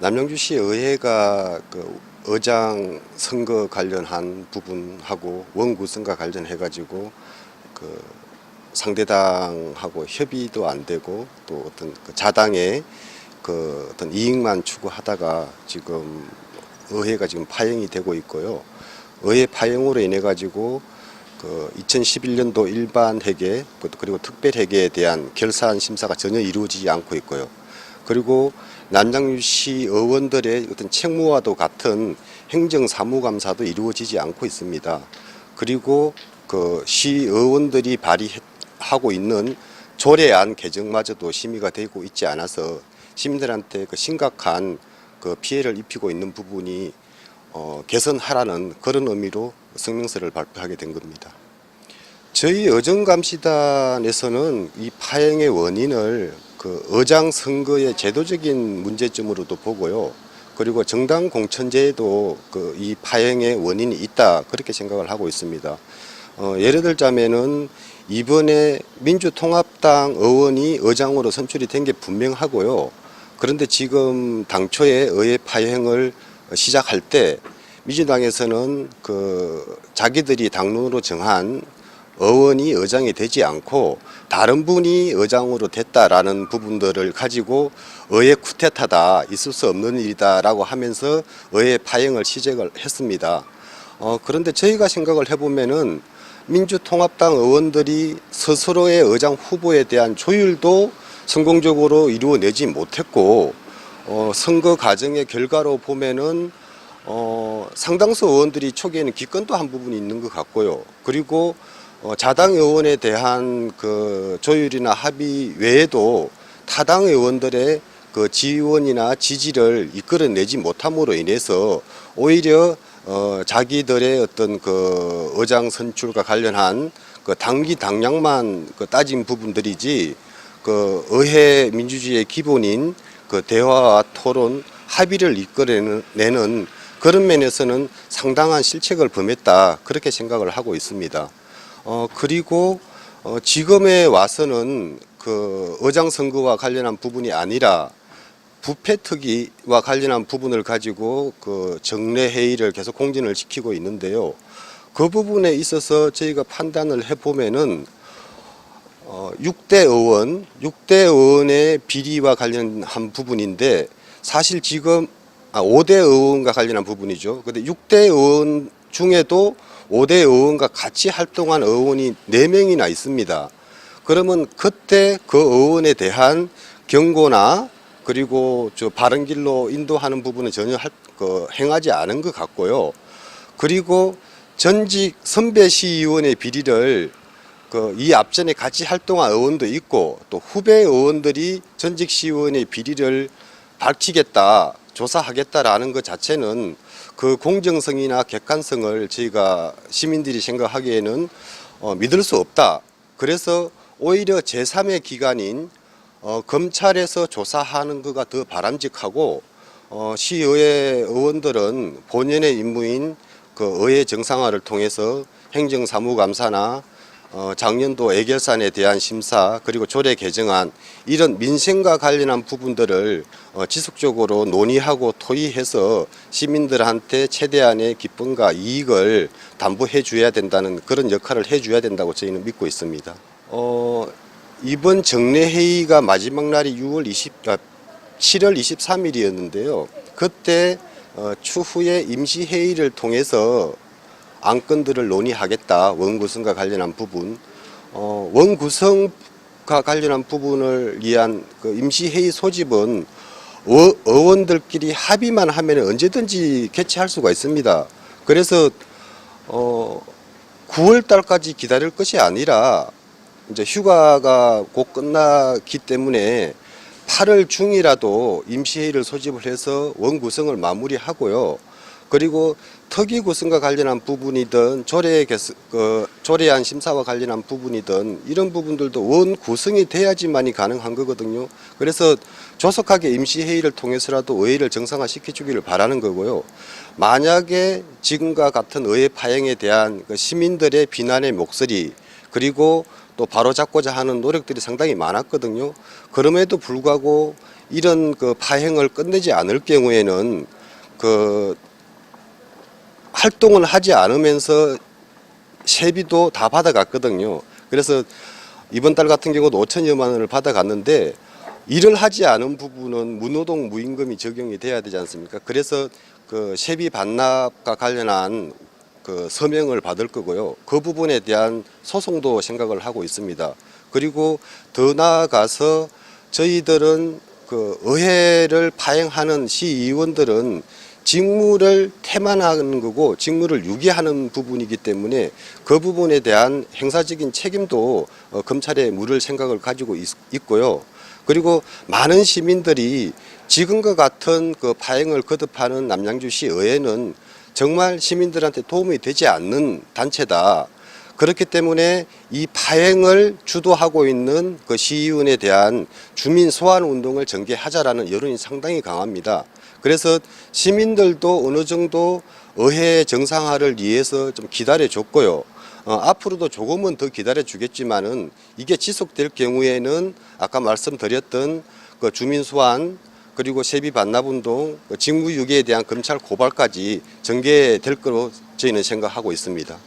남양주시 의회가 그 의장 선거 관련한 부분하고 원구성과 관련해 가지고 그 상대당하고 협의도 안 되고 또 어떤 그 자당의 그 어떤 이익만 추구하다가 지금 의회가 지금 파행이 되고 있고요. 의회 파행으로 인해 가지고 그 2011년도 일반 회계 그리고 특별 회계에 대한 결산 심사가 전혀 이루어지지 않고 있고요. 그리고 남양주시 의원들의 어떤 책무와도 같은 행정사무감사도 이루어지지 않고 있습니다. 그리고 그 시의원들이 발의하고 있는 조례안 개정마저도 심의가 되고 있지 않아서 시민들한테 그 심각한 그 피해를 입히고 있는 부분이 개선하라는 그런 의미로 성명서를 발표하게 된 겁니다. 저희 의정감시단에서는 이 파행의 원인을 그 의장 선거의 제도적인 문제점으로도 보고요. 그리고 정당 공천제에도 그 이 파행의 원인이 있다 그렇게 생각을 하고 있습니다. 예를 들자면은 이번에 민주통합당 의원이 의장으로 선출이 된 게 분명하고요. 그런데 지금 당초에 의회 파행을 시작할 때 민주당에서는 그 자기들이 당론으로 정한 의원이 의장이 되지 않고 다른 분이 의장으로 됐다라는 부분들을 가지고 의회 쿠데타다, 있을 수 없는 일이다라고 하면서 의회 파행을 시작을 했습니다. 그런데 저희가 생각을 해보면은 민주통합당 의원들이 스스로의 의장 후보에 대한 조율도 성공적으로 이루어내지 못했고 선거 과정의 결과로 보면은 상당수 의원들이 초기에는 기권도 한 부분이 있는 것 같고요. 그리고 자당 의원에 대한 그 조율이나 합의 외에도 타당 의원들의 그 지원이나 지지를 이끌어내지 못함으로 인해서 오히려 자기들의 어떤 그 의장 선출과 관련한 그 당기 당량만 그 따진 부분들이지 그 의회 민주주의의 기본인 그 대화와 토론, 합의를 이끌어내는 그런 면에서는 상당한 실책을 범했다 그렇게 생각을 하고 있습니다. 그리고 지금에 와서는 그 의장 선거와 관련한 부분이 아니라 부패특위와 관련한 부분을 가지고 그 정례 회의를 계속 공진을 시키고 있는데요. 그 부분에 있어서 저희가 판단을 해보면은 6대 의원의 비리와 관련한 부분인데 사실 지금 5대 의원과 관련한 부분이죠. 근데 6대 의원 중에도 5대 의원과 같이 활동한 의원이 4명이나 있습니다. 그러면 그때 그 의원에 대한 경고나 그리고 저 바른 길로 인도하는 부분은 전혀 행하지 않은 것 같고요. 그리고 전직 선배 시의원의 비리를 이 앞전에 같이 활동한 의원도 있고 또 후배 의원들이 전직 시의원의 비리를 밝히겠다, 조사하겠다라는 것 자체는 그 공정성이나 객관성을 저희가 시민들이 생각하기에는 믿을 수 없다. 그래서 오히려 제3의 기관인 검찰에서 조사하는 것가 더 바람직하고 시의회 의원들은 본연의 임무인 그 의회 정상화를 통해서 행정사무감사나 작년도 애결산에 대한 심사 그리고 조례 개정안 이런 민생과 관련한 부분들을 지속적으로 논의하고 토의해서 시민들한테 최대한의 기쁨과 이익을 담보해 줘야 된다는 그런 역할을 해 줘야 된다고 저희는 믿고 있습니다. 이번 정례회의가 마지막 날이 7월 23일이었는데요. 그때 추후에 임시회의를 통해서 안건들을 논의하겠다. 원구성과 관련한 부분. 원구성과 관련한 부분을 위한 그 임시회의 소집은 의원들끼리 합의만 하면 언제든지 개최할 수가 있습니다. 그래서 9월 달까지 기다릴 것이 아니라 이제 휴가가 곧 끝나기 때문에 8월 중이라도 임시회의를 소집을 해서 원구성을 마무리하고요. 그리고 특위 구성과 관련한 부분이든 조례안 심사와 관련한 부분이든 이런 부분들도 원 구성이 돼야지만이 가능한 거거든요. 그래서 조속하게 임시회의를 통해서라도 의회를 정상화시켜 주기를 바라는 거고요. 만약에 지금과 같은 의회 파행에 대한 시민들의 비난의 목소리 그리고 또 바로잡고자 하는 노력들이 상당히 많았거든요. 그럼에도 불구하고 이런 그 파행을 끝내지 않을 경우에는 그 활동을 하지 않으면서 세비도 다 받아갔거든요. 그래서 이번 달 같은 경우도 5천여만 원을 받아갔는데 일을 하지 않은 부분은 무노동 무임금이 적용이 돼야 되지 않습니까? 그래서 그 세비 반납과 관련한 그 서명을 받을 거고요. 그 부분에 대한 소송도 생각을 하고 있습니다. 그리고 더 나아가서 저희들은 그 의회를 파행하는 시의원들은 직무를 태만하는 거고 직무를 유기하는 부분이기 때문에 그 부분에 대한 행사적인 책임도 검찰에 물을 생각을 가지고 있고요. 그리고 많은 시민들이 지금과 같은 그 파행을 거듭하는 남양주시 의회는 정말 시민들한테 도움이 되지 않는 단체다. 그렇기 때문에 이 파행을 주도하고 있는 그 시의원에 대한 주민 소환 운동을 전개하자라는 여론이 상당히 강합니다. 그래서 시민들도 어느 정도 의회 정상화를 위해서 좀 기다려줬고요. 앞으로도 조금은 더 기다려주겠지만은 이게 지속될 경우에는 아까 말씀드렸던 그 주민 소환 그리고 세비 반납운동, 직무유기에 대한 검찰 고발까지 전개될 거로 저희는 생각하고 있습니다.